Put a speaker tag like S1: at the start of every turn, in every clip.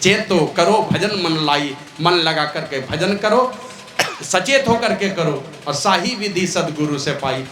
S1: चेतो करो भजन मन लाई, मन लगा करके भजन करो, सचेत होकर के करो और साही विधि सदगुरु से पाई।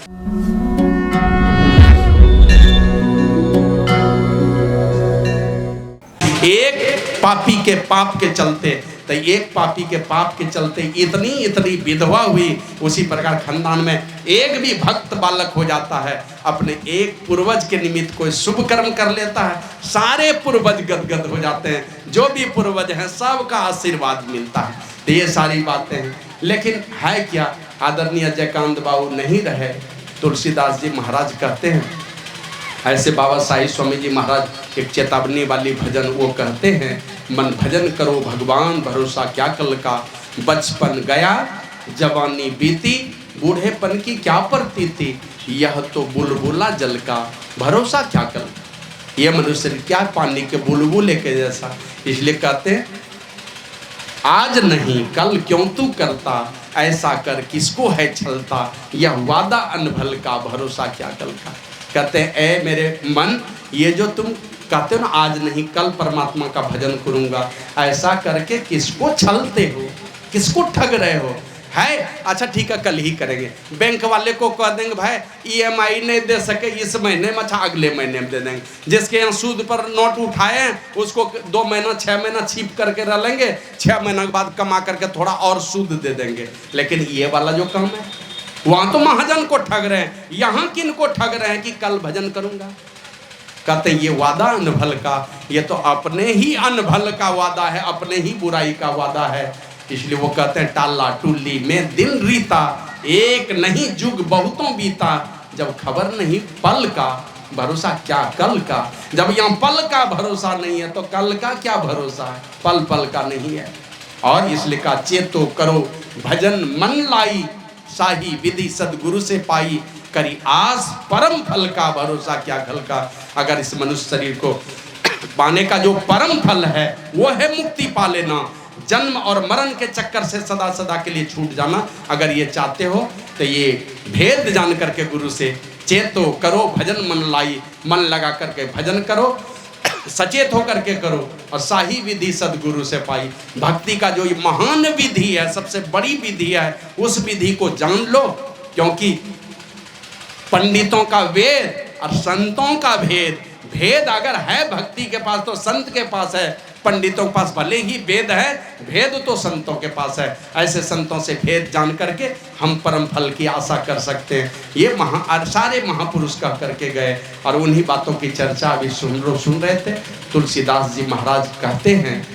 S1: एक पापी के पाप के चलते, तो एक पापी के पाप के चलते इतनी इतनी विधवा हुई। उसी प्रकार खानदान में एक भी भक्त बालक हो जाता है, अपने एक पूर्वज के निमित्त कोई शुभ कर्म कर लेता है, सारे पूर्वज गदगद हो जाते हैं। जो भी पूर्वज हैं सबका आशीर्वाद मिलता है। तो ये सारी बातें हैं, लेकिन है क्या, आदरणीय जयकांत बाबू नहीं रहे। तुलसीदास जी महाराज कहते हैं, ऐसे बाबा साई स्वामी जी महाराज एक चेतावनी वाली भजन वो कहते हैं, मन भजन करो भगवान भरोसा क्या कल का, बचपन गया जवानी बीती, बूढ़ेपन की क्या प्रतीति, यह तो बुलबुला जल का भरोसा क्या कल। ये मनुष्य क्या पानी के बुलबुले के जैसा, इसलिए कहते हैं आज नहीं कल क्यों तू करता, ऐसा कर किसको है छलता, यह वादा अनभल का भरोसा क्या कल का। कहते हैं ए मेरे मन, ये जो तुम कहते हो ना आज नहीं कल परमात्मा का भजन करूंगा, ऐसा करके किसको छलते हो, किसको ठग रहे हो। है अच्छा ठीक है कल ही करेंगे, बैंक वाले को कह देंगे भाई EMI नहीं दे सके इस महीने में, अच्छा अगले महीने में दे देंगे। जिसके यहाँ सूद पर नोट उठाए हैं उसको 2 महीना 6 महीना छिप करके रह लेंगे, 6 महीना के बाद कमा करके थोड़ा और सूद दे देंगे। लेकिन ये वाला जो काम है वहां तो महाजन को ठग रहे हैं, यहाँ किन को ठग रहे हैं कि कल भजन करूंगा। कहते ये वादा अनभल का, ये तो अपने ही अनभल का वादा है, अपने ही बुराई का वादा है। इसलिए वो कहते हैं टाला टुल्ली में दिल रीता, एक नहीं जुग बहुतों बीता, जब खबर नहीं पल का भरोसा क्या कल का। जब यहाँ पल का भरोसा नहीं है तो कल का क्या भरोसा है, पल पल का नहीं है। और इसलिए का चेतो करो भजन मन लाई, साही विधि सदगुरु से पाई, करी आस परम फल का भरोसा क्या घल का। अगर इस मनुष्य शरीर को पाने का जो परम फल है वो है मुक्ति पा लेना, जन्म और मरण के चक्कर से सदा सदा के लिए छूट जाना। अगर ये चाहते हो तो ये भेद जान करके गुरु से चेतो करो भजन मन लाई, मन लगा करके भजन करो, सचेत होकर के करो और साही विधि सदगुरु से पाई। भक्ति का जो महान विधि है, सबसे बड़ी विधि है, उस विधि को जान लो। क्योंकि पंडितों का वेद और संतों का भेद, भेद अगर है भक्ति के पास तो संत के पास है, पंडितों के पास भले ही वेद है, भेद तो संतों के पास है। ऐसे संतों से भेद जान करके हम परम फल की आशा कर सकते हैं। ये सारे महापुरुष कह करके गए और उन्हीं बातों की चर्चा अभी सुन रहे थे। तुलसीदास जी महाराज कहते हैं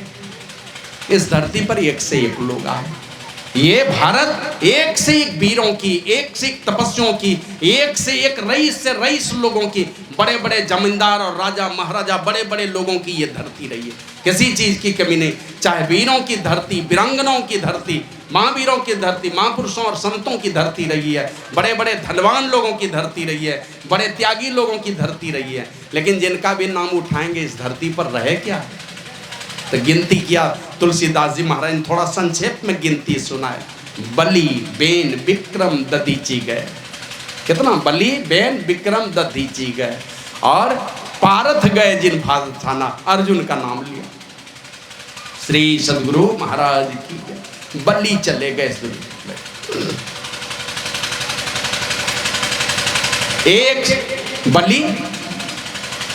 S1: इस धरती पर एक से एक लोग आए, ये भारत एक से एक वीरों की, एक से एक तपस्वियों की, एक से एक रईस से रईस लोगों की, बड़े बड़े जमींदार और राजा महाराजा बड़े बड़े लोगों की ये धरती रही है, किसी चीज की कमी नहीं। चाहे वीरों की धरती, वीरांगनाओं की धरती, महावीरों की धरती, महापुरुषों और संतों की धरती रही है, बड़े बड़े धनवान लोगों की धरती रही है, बड़े त्यागी लोगों की धरती रही है। लेकिन जिनका भी नाम उठाएंगे इस धरती पर रहे क्या, तो गिनती किया तुलसीदास जी महाराज ने, थोड़ा संक्षेप में गिनती सुनाए। बलि बेन विक्रम दधीची गए, कितना बलि बेन विक्रम दधीची गए, और पारथ गए जिन भाषाना, अर्जुन का नाम लिया। श्री सदगुरु महाराज की बलि चले गए। एक बलि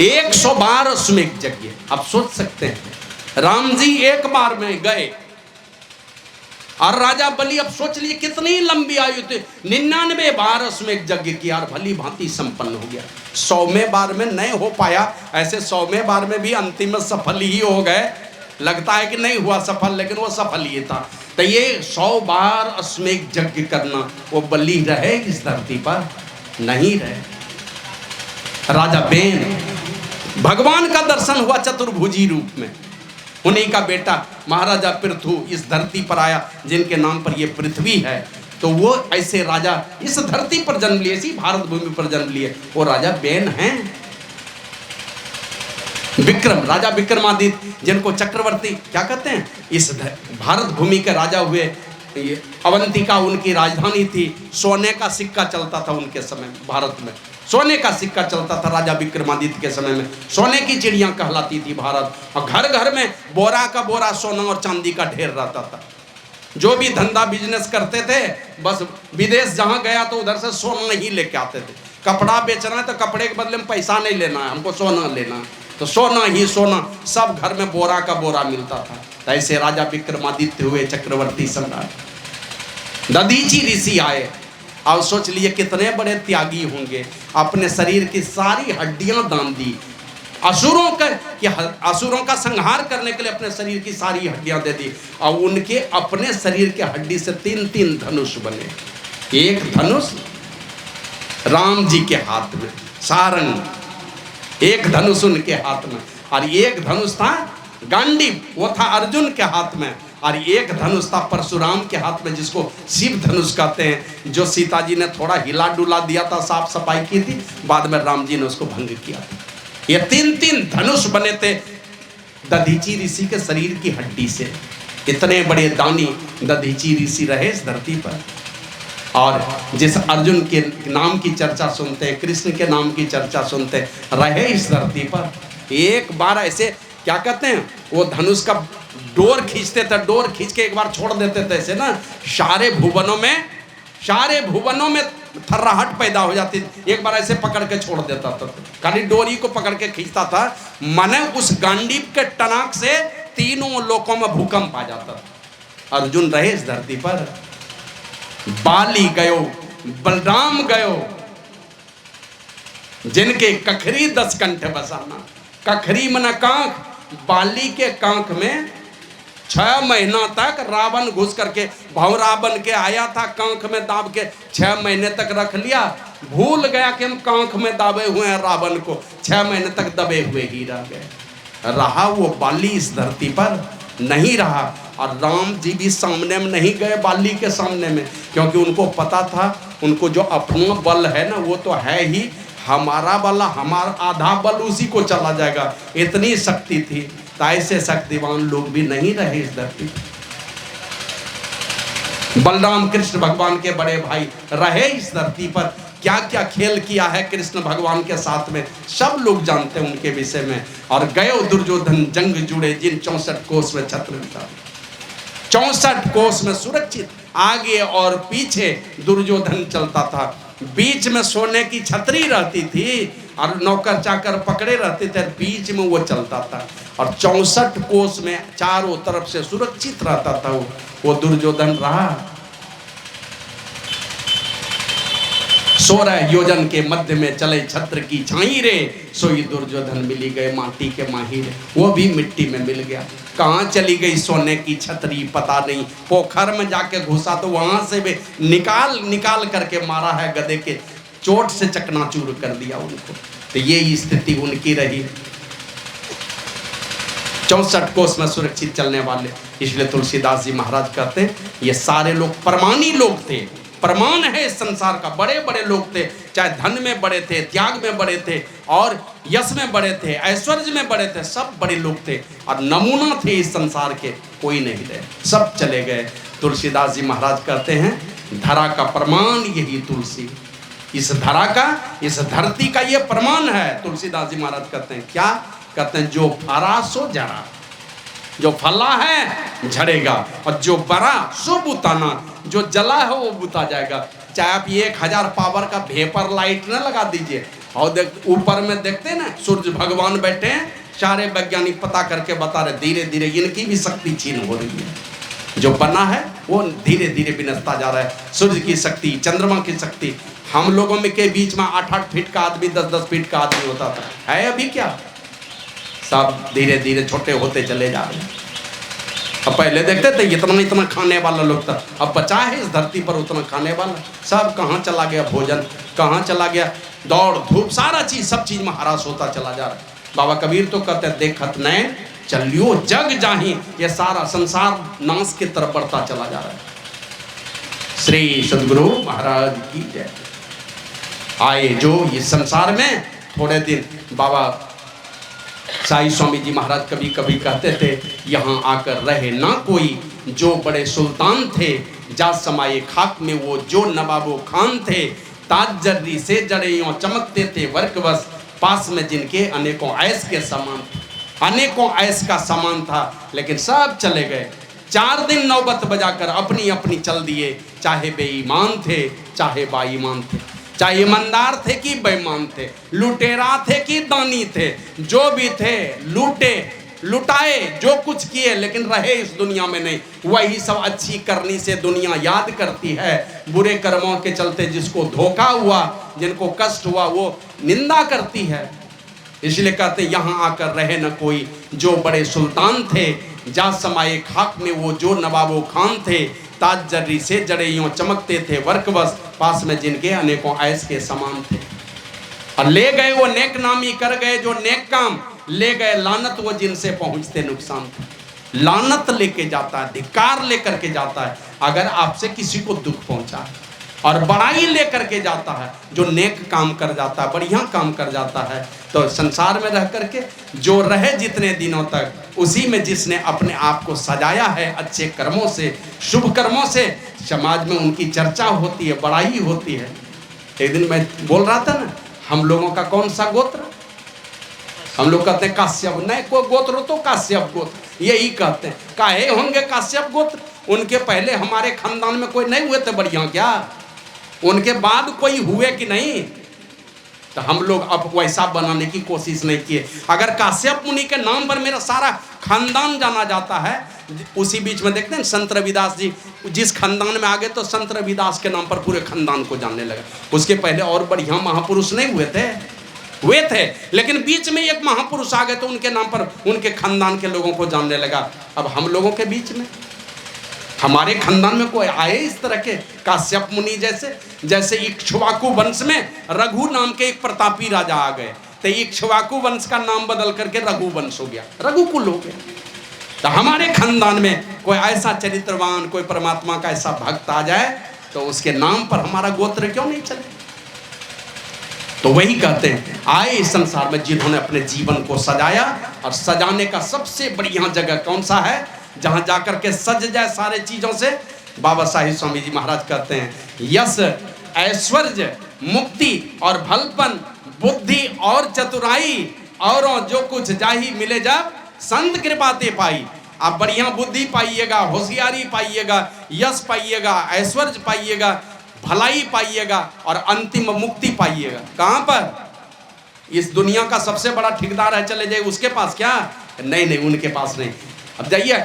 S1: 100 बार अश्वमेध यज्ञ। आप सोच सकते हैं राम जी एक बार में गए और राजा बलि, अब सोच लिए कितनी लंबी आयु थी, 99 बार अश्वमेध यज्ञ किया और भली भांति संपन्न हो गया। 100वें बार में नहीं हो पाया, ऐसे 100वें बार में भी अंतिम में सफल ही हो गए। लगता है कि नहीं हुआ सफल, लेकिन वो सफल ही था। तो ये 100 बार अश्वमेध यज्ञ करना, वो बलि रहे इस धरती पर नहीं रहे। राजा बेन, भगवान का दर्शन हुआ चतुर्भुजी रूप में, उन्हीं का बेटा महाराजा पृथु इस धरती पर आया, जिनके नाम पर ये पृथ्वी है। तो वो ऐसे राजा इस धरती पर जन्म लिए, इसी भारत भूमि पर जन्म लिए, वो राजा बेन हैं। विक्रम, राजा विक्रमादित्य, जिनको चक्रवर्ती क्या कहते हैं, इस भारत भूमि के राजा हुए। अवंतिका उनकी राजधानी थी, सोने का सिक्का चलता था उनके समय भारत में। सोने का सिक्का चलता था राजा विक्रमादित्य के समय में। सोने की चिड़िया कहलाती थी भारत, और घर घर में बोरा का बोरा सोना और चांदी का ढेर रहता था। जो भी धंधा बिजनेस करते थे, बस विदेश जहाँ गया तो उधर से सोना ही लेके आते थे। कपड़ा बेचना है तो कपड़े के बदले में पैसा नहीं लेना है, हमको सोना लेना है, तो सोना ही सोना, सब घर में बोरा का बोरा मिलता था। ऐसे राजा विक्रमादित्य हुए चक्रवर्ती सम्राट। दधीची ऋषि आए और सोच लिए कितने बड़े त्यागी होंगे, अपने शरीर की सारी हड्डियां दान दी, असुरों का संहार करने के लिए अपने शरीर की सारी हड्डियां दे दी, और उनके अपने शरीर के हड्डी से 3-3 धनुष बने। एक धनुष राम जी के हाथ में सारंग, एक धनुष उनके हाथ में, और एक धनुष था गांडीव, वो था अर्जुन के हाथ में, और एक धनुष था परशुराम के हाथ में, जिसको शिव धनुष कहते हैं, जो सीता जी ने थोड़ा हिला डुला दिया था, साफ सफाई की थी, बाद में राम जी ने उसको भंग किया था। ये 3-3 धनुष बने थे दधीची ऋषि के शरीर की हड्डी से। इतने बड़े दानी दधीची ऋषि रहे इस धरती पर। और जिस अर्जुन के नाम की चर्चा सुनते हैं, कृष्ण के नाम की चर्चा सुनते हैं, रहे इस धरती पर। एक बार ऐसे क्या कहते हैं, वो धनुष का डोर खींचते थे, डोर खींच के एक बार छोड़ देते थे ऐसे ना, सारे भुवनों में थर्राहट पैदा हो जाती। एक बार ऐसे पकड़ के छोड़ देता था, खाली डोरी को पकड़ के खींचता था, माने उस गांडीव के टनाक से तीनों लोकों में भूकंप आ जाता था। अर्जुन रहे इस धरती पर, बाली गयो, बलराम गयो, जिनके कखरी 10 कंठ बसाना। कखरी मना कांख, बाली के कांख में 6 महीना तक रावण घुस करके, भंवरा बन के आया था, कांख में दाब के 6 महीने तक रख लिया। भूल गया कि हम कांख में दाबे हुए हैं रावण को, 6 महीने तक दबे हुए ही रह गए। रहा वो बाली इस धरती पर नहीं रहा, और राम जी भी सामने में नहीं गए बाली के सामने में, क्योंकि उनको पता था उनको जो अपना बल है ना, वो तो है ही, हमारा बल, हमारा आधा बल उसी को चला जाएगा, इतनी शक्ति थी। तो ऐसे शक्तिवान लोग भी नहीं रहे इस धरती पर। बलराम कृष्ण भगवान के बड़े भाई रहे इस धरती पर। क्या क्या खेल किया है कृष्ण भगवान के साथ में, सब लोग जानते हैं उनके विषय में। और गयो दुर्योधन जंग जुड़े, जिन 64 कोस में छत्र विचार, 64 कोस में सुरक्षित, आगे और पीछे दुर्योधन चलता था। बीच में सोने की छतरी रहती थी और नौकर चाकर पकड़े रहते थे, बीच में वो चलता था, और 64 कोस में चारों तरफ से सुरक्षित रहता था वो दुर्योधन रहा। 16 योजन के मध्य में चले छत्र की छाई रे, सोई दुर्योधन मिली गए माटी के माही रे। वो भी मिट्टी में मिल गया। कहाँ चली गई सोने की छतरी पता नहीं, पोखर में जाके घुसा तो वहां से भी निकाल करके मारा है, गधे के चोट से चकनाचूर कर दिया उनको। तो ये स्थिति उनकी रही। 64 कोस में सुरक्षित चलने वाले, इसलिए तुलसीदास जी महाराज कहते हैं ये सारे लोग प्रमाणी लोग थे, प्रमाण है इस संसार का। बड़े बड़े लोग थे, चाहे धन में बड़े थे, त्याग में बड़े थे, और यश में बड़े थे, ऐश्वर्य में बड़े थे, सब बड़े लोग थे, और नमूना थे इस संसार के, कोई नहीं रहे, सब चले गए। तुलसीदास जी महाराज कहते हैं धरा का प्रमाण यही तुलसी, इस धरा का, इस धरती का ये प्रमाण है। तुलसीदास जी महाराज कहते हैं क्या, कहते हैं जो फरा सो जरा, जो फला है झड़ेगा, और जो बरा सो बुताना, जो जला है वो बुता जाएगा। चाहे आप 1000 पावर का वेपर लाइट ना लगा दीजिए, और देख ऊपर में देखते हैं ना सूर्य भगवान बैठे हैं, सारे वैज्ञानिक पता करके बता रहे धीरे धीरे इनकी भी शक्ति छीन हो रही है। जो बना है वो धीरे धीरे विनष्टा जा रहा है। सूर्य की शक्ति, चंद्रमा की शक्ति, हम लोगों में के बीच में 8-8 फीट का आदमी, 10-10 फीट का आदमी होता था, है अभी क्या? सब धीरे धीरे छोटे होते चले जा रहे हैं। अब पहले देखते थे इतना इतना खाने वाला लोग था, अब बचा है इस धरती पर उतना खाने वाला? सब कहाँ चला गया भोजन, कहाँ चला गया दौड़ धूप, सारा चीज, सब चीज में हरास होता चला जा रहा है। बाबा कबीर तो कहते हैं देखत नैन चलियो जग जाही, ये सारा संसार नाश की तरफ बढ़ता चला जा रहा है। श्री सदगुरु महाराज की जय। आए जो इस संसार में थोड़े दिन, बाबा साई स्वामी जी महाराज कभी कभी कहते थे यहाँ आकर रहे ना कोई, जो बड़े सुल्तान थे जा समाये खाक में वो जो नवाबो खान थे, ताज से जड़े यूं चमकते थे वर्क बस, पास में जिनके अनेकों ऐस के समान, अनेकों ऐस का समान था, लेकिन सब चले गए। 4 दिन नौबत बजाकर अपनी अपनी चल दिए, चाहे बेईमान थे चाहे बाईमान थे, चाहे ईमानदार थे कि बेईमान थे, लुटेरा थे कि दानी थे, जो भी थे लूटे लुटाए, जो कुछ किए, लेकिन रहे इस दुनिया में नहीं। वही सब अच्छी करनी से दुनिया याद करती है, बुरे कर्मों के चलते जिसको धोखा हुआ, जिनको कष्ट हुआ, वो निंदा करती है। इसलिए कहते यहाँ आकर रहे न कोई जो बड़े सुल्तान थे, जा समाये खाक में वो जो नवाबो खान थे, ताज जर्री से जड़े यूं चमकते थे वर्क बस, पास में जिनके अनेकों ऐस के समान थे। और ले गए वो नेक नामी, कर गए जो नेक काम, ले गए लानत वो जिनसे पहुंचते नुकसान थे। लानत लेके जाता है, धिक्कार लेकर के जाता है अगर आपसे किसी को दुख पहुंचा है, और बड़ाई लेकर के जाता है जो नेक काम कर जाता है, बढ़िया काम कर जाता है। तो संसार में रह करके जो रहे जितने दिनों तक, उसी में जिसने अपने आप को सजाया है अच्छे कर्मों से, शुभ कर्मों से, समाज में उनकी चर्चा होती है, बड़ाई होती है। एक दिन मैं बोल रहा था ना, हम लोगों का कौन सा गोत्र, हम लोग कहते हैं काश्यप, नहीं कोई गोत्र तो काश्यप गोत्र, यही कहते हैं। काहे होंगे काश्यप गोत्र, उनके पहले हमारे खानदान में कोई नहीं हुए थे बढ़िया क्या, उनके बाद कोई हुए कि नहीं? तो हम लोग अब वैसा बनाने की कोशिश नहीं किए। अगर काश्यप मुनि के नाम पर मेरा सारा खानदान जाना जाता है, उसी बीच में देखते हैं संत रविदास जी जिस खानदान में आ गए, तो संत रविदास के नाम पर पूरे खानदान को जानने लगा। उसके पहले और बढ़िया महापुरुष नहीं हुए थे, लेकिन बीच में एक महापुरुष आ गए तो उनके नाम पर उनके खानदान के लोगों को जानने लगा। अब हम लोगों के बीच में, हमारे खानदान में कोई आए इस तरह के काश्यप मुनि जैसे इक्ष्वाकु वंश में रघु नाम के एक प्रतापी राजा आ गए, तो इक्ष्वाकु वंश का नाम बदल करके रघु वंश हो गया, रघुकुल हो गया। तो हमारे खानदान में कोई ऐसा चरित्रवान, कोई परमात्मा का ऐसा भक्त आ जाए, तो उसके नाम पर हमारा गोत्र क्यों नहीं चले? तो वही कहते हैं, आए इस संसार में जिन्होंने अपने जीवन को सजाया, और सजाने का सबसे बढ़िया जगह कौन सा है, जहां जाकर के सज जाए सारे चीजों से। बाबा साहिब स्वामी जी महाराज कहते हैं, यश ऐश्वर्य मुक्ति और भलपन, बुद्धि और चतुराई, और जो कुछ जाही मिले जब संत कृपाते पाई। आप बढ़िया बुद्धि पाइएगा, होशियारी पाइएगा, यश पाइएगा, ऐश्वर्य पाइएगा, भलाई पाइएगा, और अंतिम मुक्ति पाइएगा। कहां पर? इस दुनिया का सबसे बड़ा ठेकेदार है, चले जाइए उसके पास क्या? नहीं, उनके पास नहीं। अब जाइए,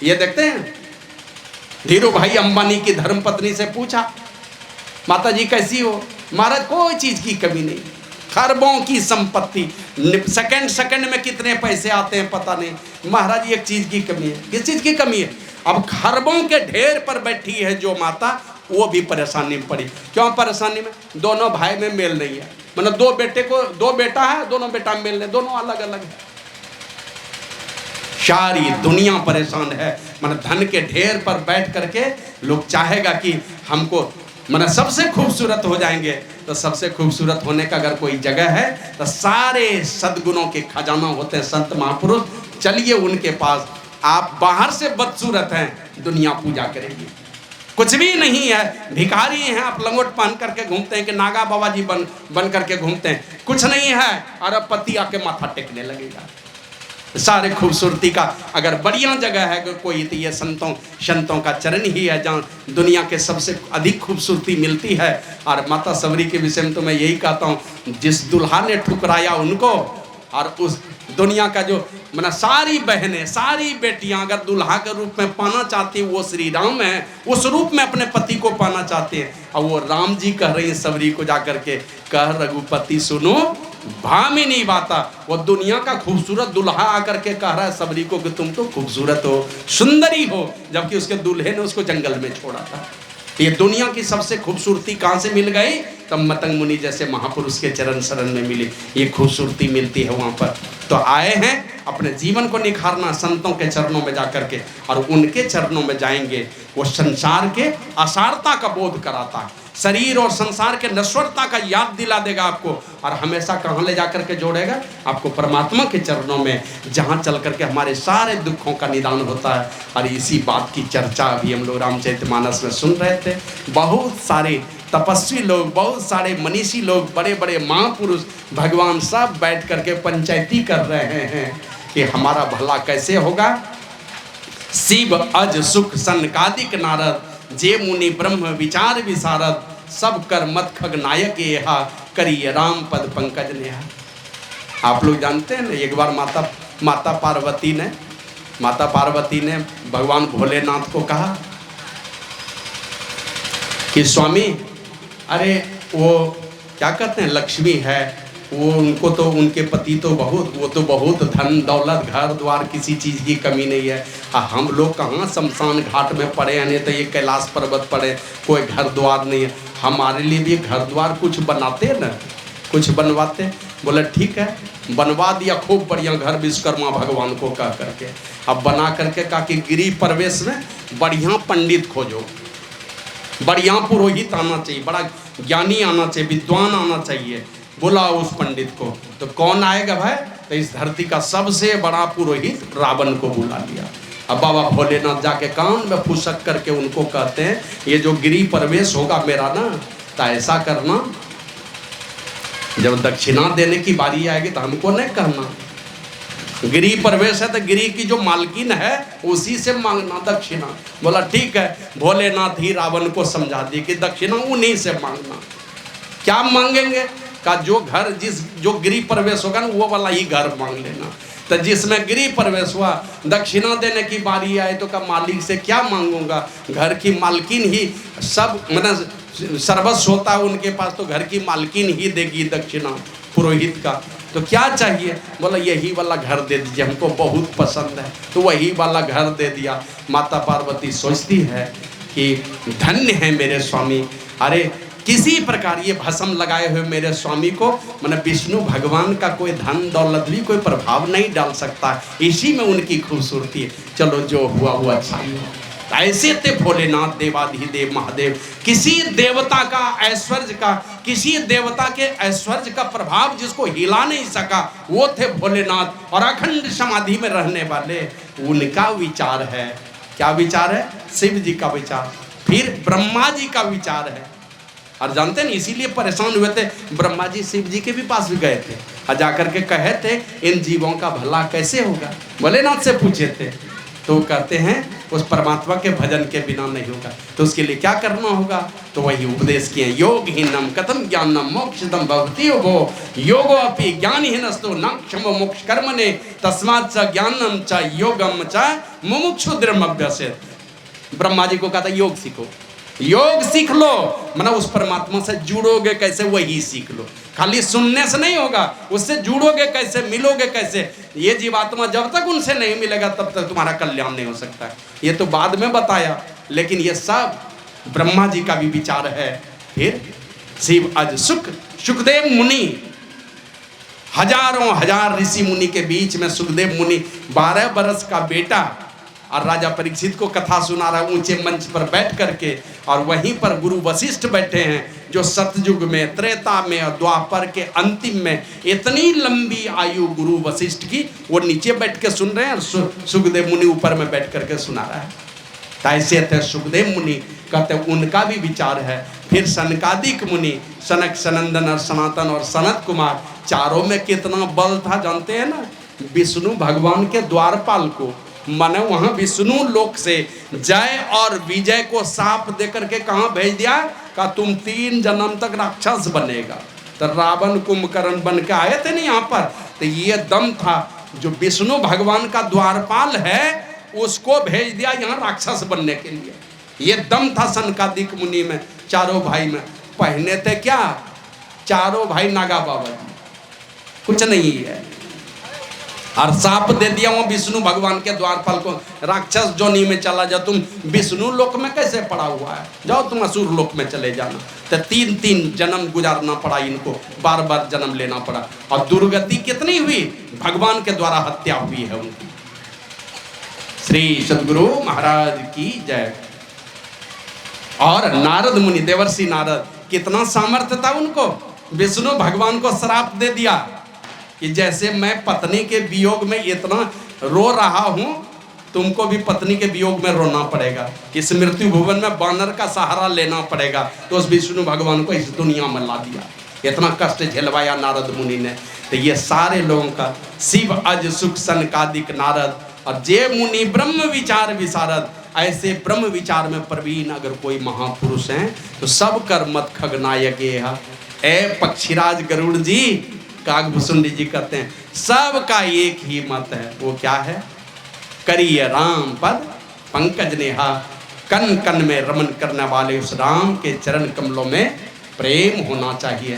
S1: ये देखते हैं धीरू भाई अंबानी की धर्मपत्नी से पूछा, माता जी कैसी हो? महाराज कोई चीज की कमी नहीं, खरबों की संपत्ति, सेकंड में कितने पैसे आते हैं पता नहीं। महाराज एक चीज की कमी है। किस चीज की कमी है? अब खरबों के ढेर पर बैठी है जो माता, वो भी परेशानी में पड़ी। क्यों परेशानी में? दोनों भाई में मेल नहीं है, मतलब दो बेटा है, दोनों बेटा मेल नहीं, दोनों अलग अलग है। सारी दुनिया परेशान है, मतलब धन के ढेर पर बैठ करके लोग चाहेगा कि हमको, मतलब सबसे खूबसूरत हो जाएंगे। तो सबसे खूबसूरत होने का अगर कोई जगह है तो सारे सद्गुणों के खजाना होते हैं संत महापुरुष, चलिए उनके पास। आप बाहर से बदसूरत हैं, दुनिया पूजा करेगी। कुछ भी नहीं है, भिखारी हैं आप, लंगोट पहन करके घूमते हैं कि नागा बाबा जी बन करके घूमते हैं, कुछ नहीं है, और अब पति आके माथा टेकने लगेगा। सारे खूबसूरती का अगर बढ़िया जगह है कोई, तो ये संतों का चरण ही है, जहाँ दुनिया के सबसे अधिक खूबसूरती मिलती है। और माता सबरी के विषय में तो मैं यही कहता हूँ, जिस दुल्हा ने ठुकराया उनको, और उस दुनिया का जो, मतलब सारी बहनें, सारी बेटियां अगर दुल्हा के रूप में पाना चाहती है, वो श्री राम है, उस रूप में अपने पति को पाना चाहते हैं। और वो राम जी कह रही है सबरी को जाकर के, कह रघुपति सुनो भामिनी बाता। वो दुनिया का खूबसूरत दुल्हा आकर के कह रहा है सबरी को कि तुम तो खूबसूरत हो, सुंदरी हो, जबकि उसके दूल्हे ने उसको जंगल में छोड़ा था। ये दुनिया की सबसे खूबसूरती कहाँ से मिल गई? तब मतंग मुनि जैसे महापुरुष के चरण शरण में मिली, ये खूबसूरती मिलती है वहाँ पर। तो आए हैं अपने जीवन को निखारना संतों के चरणों में जाकर के, और उनके चरणों में जाएंगे। वो संसार के असारता का बोध कराता है, शरीर और संसार के नश्वरता का याद दिला देगा आपको, और हमेशा कहाँ ले जाकर के जोड़ेगा? आपको परमात्मा के चरणों में, जहाँ चल करके हमारे सारे दुखों का निदान होता है। और इसी बात की चर्चा अभी हम लोग रामचरितमानस में सुन रहे थे। बहुत सारे तपस्वी लोग, बहुत सारे मनीषी लोग, बड़े बड़े महापुरुष भगवान सब बैठ करके पंचायती कर रहे हैं कि हमारा भला कैसे होगा। शिव अज सुख सनकादिक नारद, जे मुनि ब्रह्म विचार विशारद, सब कर मत खग नायक यहा, करिए राम पद पंकज नेहा। आप लोग जानते हैं ना, एक बार माता पार्वती ने भगवान भोलेनाथ को कहा कि स्वामी, अरे वो क्या कहते हैं, लक्ष्मी है, वो उनको तो, उनके पति तो बहुत धन दौलत घर द्वार किसी चीज़ की कमी नहीं है। हम लोग कहाँ शमशान घाट में पड़े हैं, नहीं तो ये कैलाश पर्वत पड़े, कोई घर द्वार नहीं है। हमारे लिए भी घर द्वार कुछ बनाते ना, कुछ बनवाते। बोले ठीक है, बनवा दिया खूब बढ़िया घर विश्वकर्मा भगवान को कह करके। अब बना करके कहा कि गृह प्रवेश में बढ़िया पंडित खोजो, बढ़िया पुरोहित आना चाहिए, बड़ा ज्ञानी आना चाहिए, विद्वान आना चाहिए। बोला उस पंडित को, तो कौन आएगा भाई? तो इस धरती का सबसे बड़ा पुरोहित रावण को बुला लिया। अब बाबा भोलेनाथ जाके कान में फुसक करके उनको कहते हैं, ये जो गृह प्रवेश होगा मेरा ना, तो ऐसा करना, जब दक्षिणा देने की बारी आएगी तो हमको नहीं कहना। गृह प्रवेश है तो गृह की जो मालकिन है उसी से मांगना दक्षिणा। बोला ठीक है। भोलेनाथ ही रावण को समझा दिए कि दक्षिणा उन्हीं से मांगना। क्या मांगेंगे? का जो घर जो गृह प्रवेश होगा ना, वो वाला ही घर मांग लेना। तो जिसमें गृह प्रवेश हुआ, दक्षिणा देने की बारी आए तो का मालिक से क्या मांगूंगा? घर की मालकिन ही सब, मतलब सर्वस्व होता है उनके पास, तो घर की मालकिन ही देगी दक्षिणा पुरोहित का। तो क्या चाहिए? बोला यही वाला घर दे दीजिए, हमको बहुत पसंद है। तो वही वाला घर दे दिया। माता पार्वती सोचती है कि धन्य है मेरे स्वामी, अरे किसी प्रकार ये भस्म लगाए हुए मेरे स्वामी को, मैंने विष्णु भगवान का कोई धन दौलत भी कोई प्रभाव नहीं डाल सकता, इसी में उनकी खूबसूरती है। चलो जो हुआ वो अच्छा ही हुआ। ऐसे थे भोलेनाथ देवाधिदेव महादेव। किसी देवता का ऐश्वर्य का, किसी देवता के ऐश्वर्य का प्रभाव जिसको हिला नहीं सका, वो थे भोलेनाथ। और अखंड समाधि में रहने वाले उनका विचार है। क्या विचार है? शिव जी का विचार, फिर ब्रह्मा जी का विचार है। और जानते हैं, इसीलिए परेशान हुए थे। ब्रह्मा जी शिव जी के भी पास भी गए थे और जाकर के कहे थे इन जीवों का भला कैसे होगा। भोलेनाथ से पूछे थे, तो कहते हैं उस परमात्मा के भजन के बिना नहीं होगा। तो उसके लिए क्या करना होगा? तो वही उपदेश किए, योगहीनम कथम ज्ञानम मोक्षदम भवति योगो, योगो अपि ज्ञानहीनस्तु न क्षमो मोक्ष कर्मणे, तस्मात् च ज्ञानम च योगम च मुमुक्षु दृढ़मभ्यसेत्। ब्रह्मा जी को कहा था योग सीखो, योग सीख लो, मतलब उस परमात्मा से जुड़ोगे कैसे वही सीख लो। खाली सुनने से नहीं होगा, उससे जुड़ोगे कैसे, मिलोगे कैसे। ये जीवात्मा जब तक उनसे नहीं मिलेगा तब तक तुम्हारा कल्याण नहीं हो सकता है। ये तो बाद में बताया, लेकिन ये सब ब्रह्मा जी का भी विचार है। फिर शिव अज सुखदेव मुनि, हजारों हजार ऋषि मुनि के बीच में सुखदेव मुनि 12 बरस का बेटा और राजा परीक्षित को कथा सुना रहा है ऊंचे मंच पर बैठ करके। और वहीं पर गुरु वशिष्ठ बैठे हैं, जो सतयुग में, त्रेता में और द्वापर के अंतिम में इतनी लंबी आयु गुरु वशिष्ठ की, वो नीचे बैठ के सुन रहे हैं और सुखदेव मुनि ऊपर में बैठ करके सुना रहा है। ऐसे थे सुखदेव मुनि, कहते उनका भी विचार है। फिर सनकादिक मुनि, सनक, सनंदन और सनातन और सनत कुमार, चारों में कितना बल था जानते हैं ना। विष्णु भगवान के द्वारपाल को, माने वहां विष्णु लोक से जय और विजय को साप देकर के कहां भेज दिया? का तुम 3 जन्म तक राक्षस बनेगा। तो रावण कुंभकर्ण बन के आए थे ना यहाँ पर। तो ये दम था, जो विष्णु भगवान का द्वारपाल है उसको भेज दिया यहाँ राक्षस बनने के लिए। ये दम था सनकादिक मुनि में, चारों भाई में। पहने थे क्या? चारों भाई नागा बाबा जी, कुछ नहीं है। और साप दे दिया वो विष्णु भगवान के द्वारपाल को, राक्षस जोनी में चला जा, तुम विष्णु लोक में कैसे पड़ा हुआ है, जाओ तुम असुर लोक में चले जाना। तो 3 जन्म गुजारना पड़ा इनको, बार जन्म लेना पड़ा। और दुर्गति कितनी हुई? भगवान के द्वारा हत्या हुई है उनकी। श्री सद्गुरु महाराज की जय। और नारद मुनि, देवर्षि नारद, कितना सामर्थ्य था उनको। विष्णु भगवान को श्राप दे दिया कि जैसे मैं पत्नी के वियोग में इतना रो रहा हूँ, तुमको भी पत्नी के वियोग में रोना पड़ेगा, इस मृत्यु भुवन में बानर का सहारा लेना पड़ेगा। तो उस विष्णु भगवान को इस दुनिया में ला दिया, इतना कष्ट झेलवाया नारद मुनि ने। तो ये सारे लोगों का शिव अज सुख सनकादिक नारद और जे मुनि ब्रह्म विचार विशारद, ऐसे ब्रह्म विचार में प्रवीण अगर कोई महापुरुष हैं तो सब कर मत खगनायक ए पक्षीराज गरुड़ जी, कागभूषुंडी जी कहते हैं सबका एक ही मत है। वो क्या है? करिए राम पद पंकज नेहा, कन कन में रमन करने वाले उस राम के चरण कमलों में प्रेम होना चाहिए।